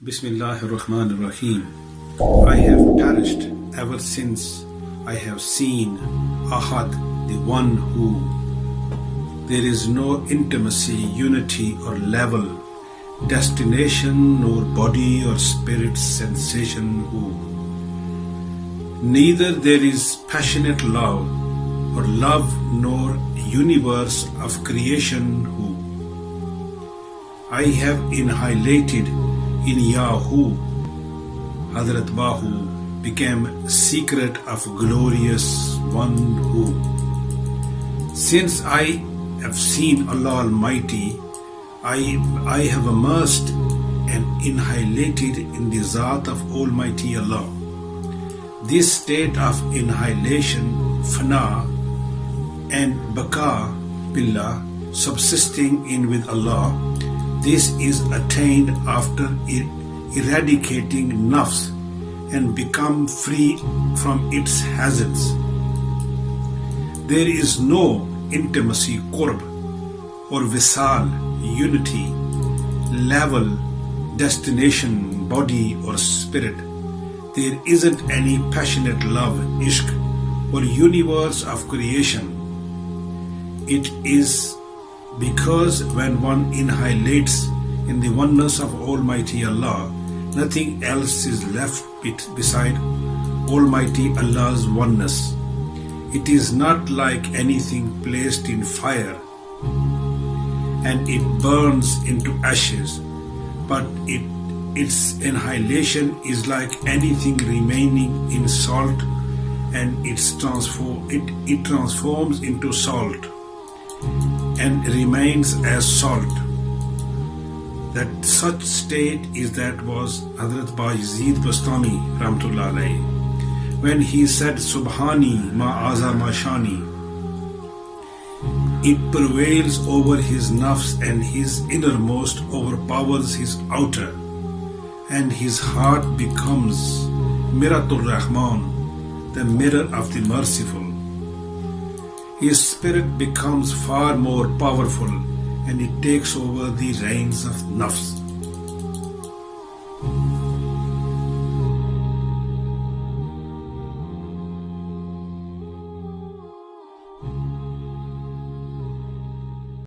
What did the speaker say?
Bismillahir Rahmanir Rahim. I have perished ever since I have seen Ahad, the one who. There is no intimacy, unity or level, destination nor body or spirit sensation who. Neither there is passionate love or love nor universe of creation who. I have annihilated in Yahoo. Hazrat Bahu became secret of glorious one who. Since I have seen Allah Almighty, I have immersed and annihilated in the Zat of Almighty Allah. This state of annihilation, fana, and baqa, billah, subsisting in with Allah, this is attained after eradicating nafs and become free from its hazards. There is no intimacy, qurb, or visal, unity, level, destination, body or spirit. There isn't any passionate love, ishq, or universe of creation. It is because when one annihilates in the oneness of Almighty Allah, nothing else is left beside Almighty Allah's oneness. It is not like anything placed in fire and it burns into ashes, but its annihilation is like anything remaining in salt and it transforms into salt and remains as salt. That such state is that was Hazrat Bayezid Bastami Rahmatullah alayhi, when he said Subhani ma aza ma shani. It prevails over his nafs and his innermost overpowers his outer, and his heart becomes Miratul Rahman, the mirror of the merciful. His spirit becomes far more powerful and it takes over the reins of nafs.